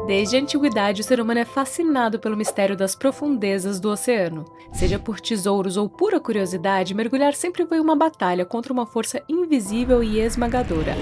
Desde a antiguidade, o ser humano é fascinado pelo mistério das profundezas do oceano. Seja por tesouros ou pura curiosidade, mergulhar sempre foi uma batalha contra uma força invisível e esmagadora: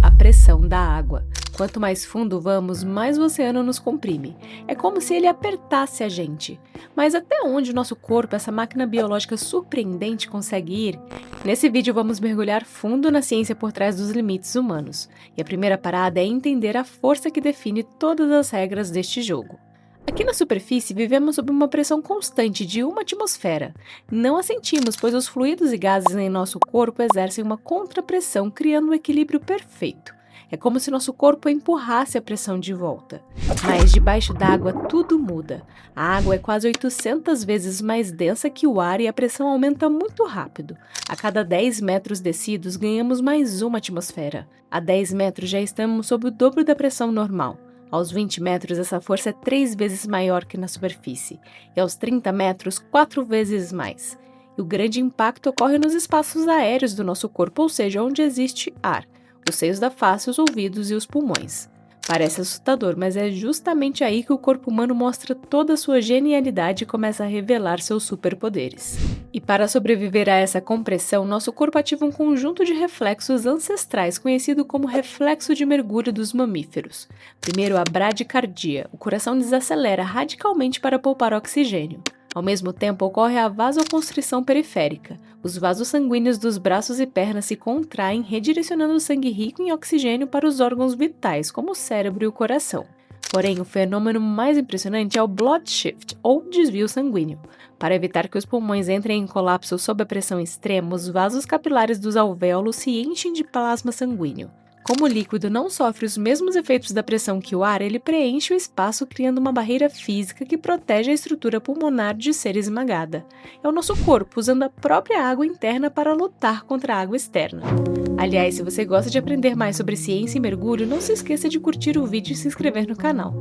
a pressão da água. Quanto mais fundo vamos, mais o oceano nos comprime. É como se ele apertasse a gente. Mas até onde o nosso corpo, essa máquina biológica surpreendente, consegue ir? Nesse vídeo vamos mergulhar fundo na ciência por trás dos limites humanos. E a primeira parada é entender a força que define todas as regras deste jogo. Aqui na superfície, vivemos sob uma pressão constante de uma atmosfera. Não a sentimos, pois os fluidos e gases em nosso corpo exercem uma contrapressão, criando um equilíbrio perfeito. É como se nosso corpo empurrasse a pressão de volta. Mas debaixo d'água tudo muda. A água é quase 800 vezes mais densa que o ar e a pressão aumenta muito rápido. A cada 10 metros descidos, ganhamos mais uma atmosfera. A 10 metros já estamos sob o dobro da pressão normal. Aos 20 metros, essa força é 3 vezes maior que na superfície. E aos 30 metros, 4 vezes mais. E o grande impacto ocorre nos espaços aéreos do nosso corpo, ou seja, onde existe ar. Os seios da face, os ouvidos e os pulmões. Parece assustador, mas é justamente aí que o corpo humano mostra toda a sua genialidade e começa a revelar seus superpoderes. E para sobreviver a essa compressão, nosso corpo ativa um conjunto de reflexos ancestrais conhecido como reflexo de mergulho dos mamíferos. Primeiro, a bradicardia. O coração desacelera radicalmente para poupar oxigênio. Ao mesmo tempo, ocorre a vasoconstrição periférica. Os vasos sanguíneos dos braços e pernas se contraem, redirecionando o sangue rico em oxigênio para os órgãos vitais, como o cérebro e o coração. Porém, o fenômeno mais impressionante é o blood shift, ou desvio sanguíneo. Para evitar que os pulmões entrem em colapso sob a pressão extrema, os vasos capilares dos alvéolos se enchem de plasma sanguíneo. Como o líquido não sofre os mesmos efeitos da pressão que o ar, ele preenche o espaço criando uma barreira física que protege a estrutura pulmonar de ser esmagada. É o nosso corpo usando a própria água interna para lutar contra a água externa. Aliás, se você gosta de aprender mais sobre ciência e mergulho, não se esqueça de curtir o vídeo e se inscrever no canal.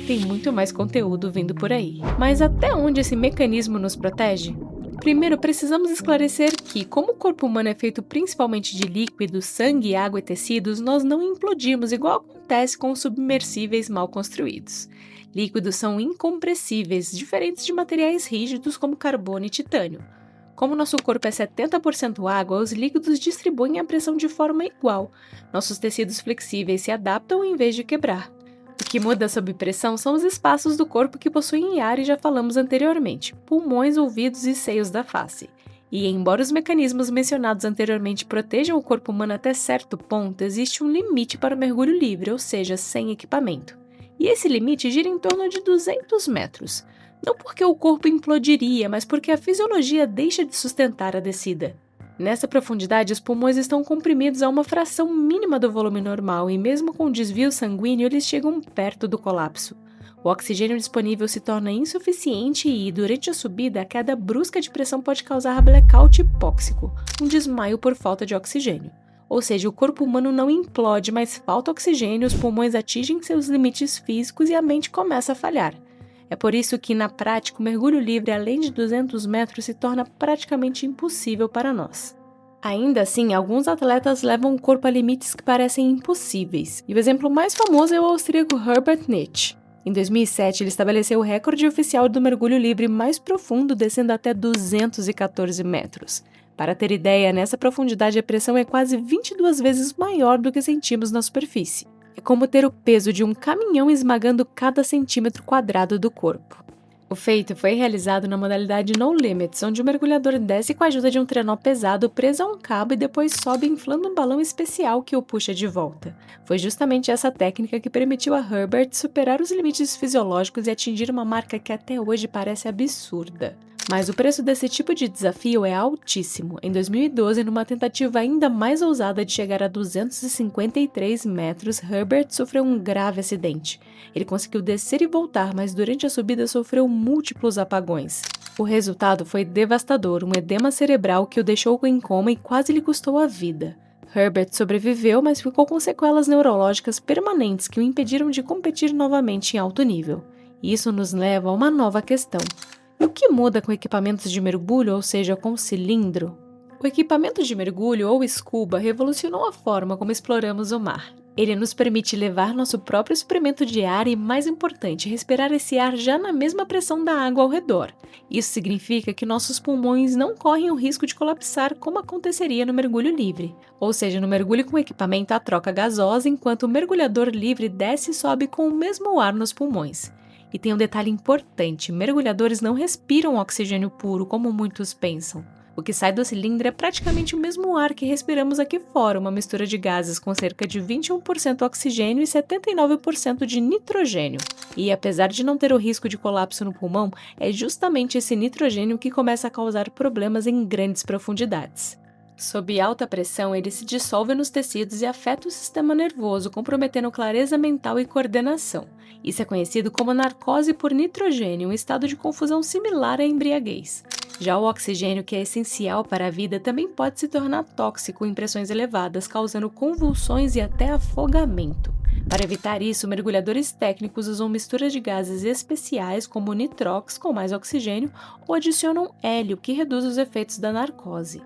Tem muito mais conteúdo vindo por aí. Mas até onde esse mecanismo nos protege? Primeiro, precisamos esclarecer que, como o corpo humano é feito principalmente de líquidos, sangue, água e tecidos, nós não implodimos igual acontece com os submersíveis mal construídos. Líquidos são incompressíveis, diferentes de materiais rígidos como carbono e titânio. Como nosso corpo é 70% água, os líquidos distribuem a pressão de forma igual. Nossos tecidos flexíveis se adaptam em vez de quebrar. O que muda sob pressão são os espaços do corpo que possuem ar e já falamos anteriormente, pulmões, ouvidos e seios da face. E embora os mecanismos mencionados anteriormente protejam o corpo humano até certo ponto, existe um limite para o mergulho livre, ou seja, sem equipamento. E esse limite gira em torno de 200 metros. Não porque o corpo implodiria, mas porque a fisiologia deixa de sustentar a descida. Nessa profundidade, os pulmões estão comprimidos a uma fração mínima do volume normal e mesmo com desvio sanguíneo, eles chegam perto do colapso. O oxigênio disponível se torna insuficiente e, durante a subida, a queda brusca de pressão pode causar blackout hipóxico, um desmaio por falta de oxigênio. Ou seja, o corpo humano não implode, mas falta oxigênio, os pulmões atingem seus limites físicos e a mente começa a falhar. É por isso que, na prática, o mergulho livre além de 200 metros se torna praticamente impossível para nós. Ainda assim, alguns atletas levam o corpo a limites que parecem impossíveis, e o exemplo mais famoso é o austríaco Herbert Nitsch. Em 2007, ele estabeleceu o recorde oficial do mergulho livre mais profundo, descendo até 214 metros. Para ter ideia, nessa profundidade a pressão é quase 22 vezes maior do que sentimos na superfície. É como ter o peso de um caminhão esmagando cada centímetro quadrado do corpo. O feito foi realizado na modalidade No Limits, onde o mergulhador desce com a ajuda de um trenó pesado preso a um cabo e depois sobe inflando um balão especial que o puxa de volta. Foi justamente essa técnica que permitiu a Herbert superar os limites fisiológicos e atingir uma marca que até hoje parece absurda. Mas o preço desse tipo de desafio é altíssimo. Em 2012, numa tentativa ainda mais ousada de chegar a 253 metros, Herbert sofreu um grave acidente. Ele conseguiu descer e voltar, mas durante a subida sofreu múltiplos apagões. O resultado foi devastador, um edema cerebral que o deixou em coma e quase lhe custou a vida. Herbert sobreviveu, mas ficou com sequelas neurológicas permanentes que o impediram de competir novamente em alto nível. Isso nos leva a uma nova questão. E o que muda com equipamentos de mergulho, ou seja, com cilindro? O equipamento de mergulho, ou scuba, revolucionou a forma como exploramos o mar. Ele nos permite levar nosso próprio suprimento de ar e, mais importante, respirar esse ar já na mesma pressão da água ao redor. Isso significa que nossos pulmões não correm o risco de colapsar como aconteceria no mergulho livre. Ou seja, no mergulho com equipamento há troca gasosa, enquanto o mergulhador livre desce e sobe com o mesmo ar nos pulmões. E tem um detalhe importante: mergulhadores não respiram oxigênio puro como muitos pensam. O que sai do cilindro é praticamente o mesmo ar que respiramos aqui fora, uma mistura de gases com cerca de 21% oxigênio e 79% de nitrogênio. E apesar de não ter o risco de colapso no pulmão, é justamente esse nitrogênio que começa a causar problemas em grandes profundidades. Sob alta pressão, ele se dissolve nos tecidos e afeta o sistema nervoso, comprometendo clareza mental e coordenação. Isso é conhecido como narcose por nitrogênio, um estado de confusão similar à embriaguez. Já o oxigênio, que é essencial para a vida, também pode se tornar tóxico em pressões elevadas, causando convulsões e até afogamento. Para evitar isso, mergulhadores técnicos usam misturas de gases especiais, como o nitrox, com mais oxigênio, ou adicionam hélio, que reduz os efeitos da narcose.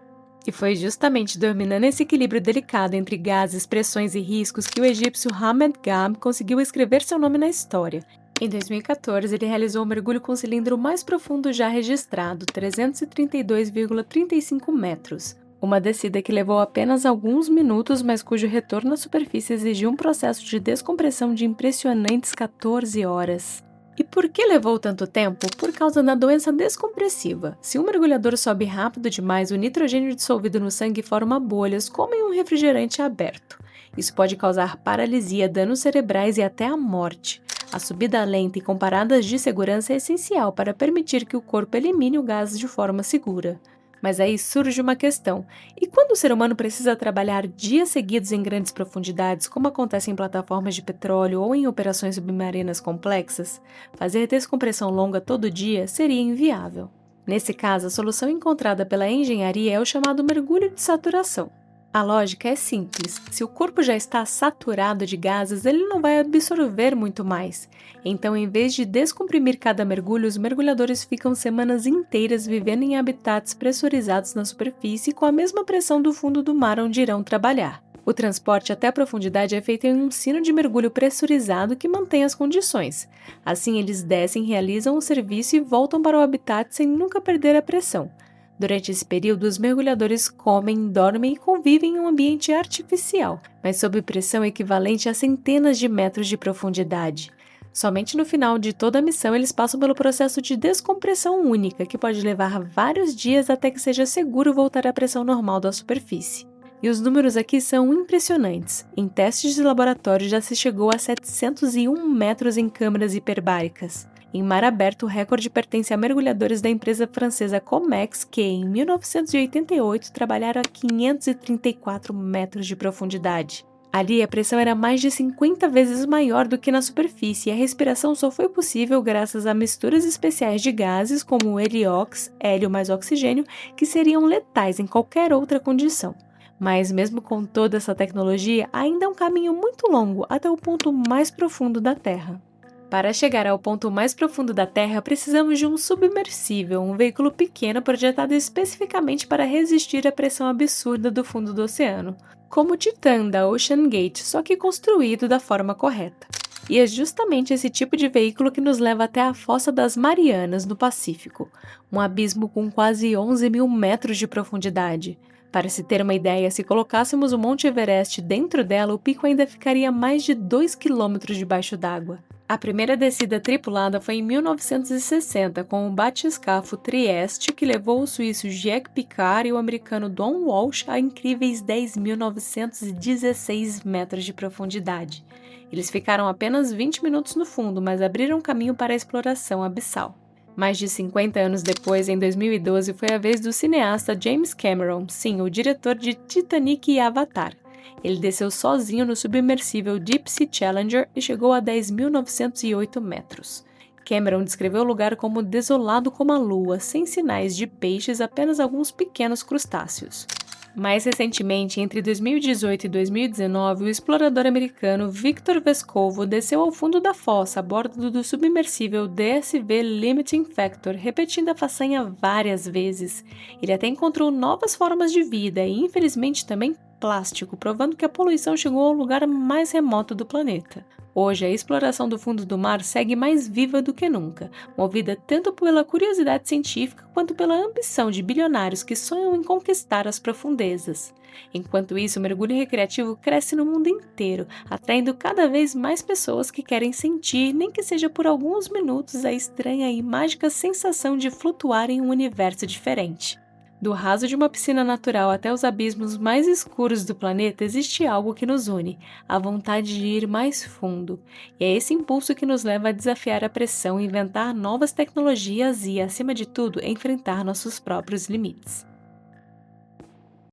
E foi justamente dominando esse equilíbrio delicado entre gases, pressões e riscos que o egípcio Hamed Gam conseguiu escrever seu nome na história. Em 2014, ele realizou o mergulho com o cilindro mais profundo já registrado, 332,35 metros. Uma descida que levou apenas alguns minutos, mas cujo retorno à superfície exigiu um processo de descompressão de impressionantes 14 horas. E por que levou tanto tempo? Por causa da doença descompressiva. Se um mergulhador sobe rápido demais, o nitrogênio dissolvido no sangue forma bolhas, como em um refrigerante aberto. Isso pode causar paralisia, danos cerebrais e até a morte. A subida lenta e com paradas de segurança é essencial para permitir que o corpo elimine o gás de forma segura. Mas aí surge uma questão: e quando o ser humano precisa trabalhar dias seguidos em grandes profundidades, como acontece em plataformas de petróleo ou em operações submarinas complexas, fazer descompressão longa todo dia seria inviável. Nesse caso, a solução encontrada pela engenharia é o chamado mergulho de saturação. A lógica é simples: se o corpo já está saturado de gases, ele não vai absorver muito mais. Então, em vez de descomprimir cada mergulho, os mergulhadores ficam semanas inteiras vivendo em habitats pressurizados na superfície com a mesma pressão do fundo do mar onde irão trabalhar. O transporte até a profundidade é feito em um sino de mergulho pressurizado que mantém as condições. Assim, eles descem, realizam o serviço e voltam para o habitat sem nunca perder a pressão. Durante esse período, os mergulhadores comem, dormem e convivem em um ambiente artificial, mas sob pressão equivalente a centenas de metros de profundidade. Somente no final de toda a missão eles passam pelo processo de descompressão única, que pode levar vários dias até que seja seguro voltar à pressão normal da superfície. E os números aqui são impressionantes. Em testes de laboratório já se chegou a 701 metros em câmaras hiperbáricas. Em mar aberto, o recorde pertence a mergulhadores da empresa francesa Comex, que em 1988 trabalharam a 534 metros de profundidade. Ali, a pressão era mais de 50 vezes maior do que na superfície e a respiração só foi possível graças a misturas especiais de gases como o heliox, hélio mais oxigênio, que seriam letais em qualquer outra condição. Mas mesmo com toda essa tecnologia, ainda é um caminho muito longo até o ponto mais profundo da Terra. Para chegar ao ponto mais profundo da Terra, precisamos de um submersível, um veículo pequeno projetado especificamente para resistir à pressão absurda do fundo do oceano, como o Titan da Ocean Gate, só que construído da forma correta. E é justamente esse tipo de veículo que nos leva até a Fossa das Marianas, no Pacífico, um abismo com quase 11 mil metros de profundidade. Para se ter uma ideia, se colocássemos o Monte Everest dentro dela, o pico ainda ficaria mais de 2 quilômetros debaixo d'água. A primeira descida tripulada foi em 1960, com o batiscafo Trieste, que levou o suíço Jacques Piccard e o americano Don Walsh a incríveis 10.916 metros de profundidade. Eles ficaram apenas 20 minutos no fundo, mas abriram caminho para a exploração abissal. Mais de 50 anos depois, em 2012, foi a vez do cineasta James Cameron, sim, o diretor de Titanic e Avatar. Ele desceu sozinho no submersível Deep Sea Challenger e chegou a 10.908 metros. Cameron descreveu o lugar como desolado como a lua, sem sinais de peixes, apenas alguns pequenos crustáceos. Mais recentemente, entre 2018 e 2019, o explorador americano Victor Vescovo desceu ao fundo da fossa a bordo do submersível DSV Limiting Factor, repetindo a façanha várias vezes. Ele até encontrou novas formas de vida e, infelizmente, também plástico, provando que a poluição chegou ao lugar mais remoto do planeta. Hoje, a exploração do fundo do mar segue mais viva do que nunca, movida tanto pela curiosidade científica quanto pela ambição de bilionários que sonham em conquistar as profundezas. Enquanto isso, o mergulho recreativo cresce no mundo inteiro, atraindo cada vez mais pessoas que querem sentir, nem que seja por alguns minutos, a estranha e mágica sensação de flutuar em um universo diferente. Do raso de uma piscina natural até os abismos mais escuros do planeta, existe algo que nos une, a vontade de ir mais fundo. E é esse impulso que nos leva a desafiar a pressão, inventar novas tecnologias e, acima de tudo, enfrentar nossos próprios limites.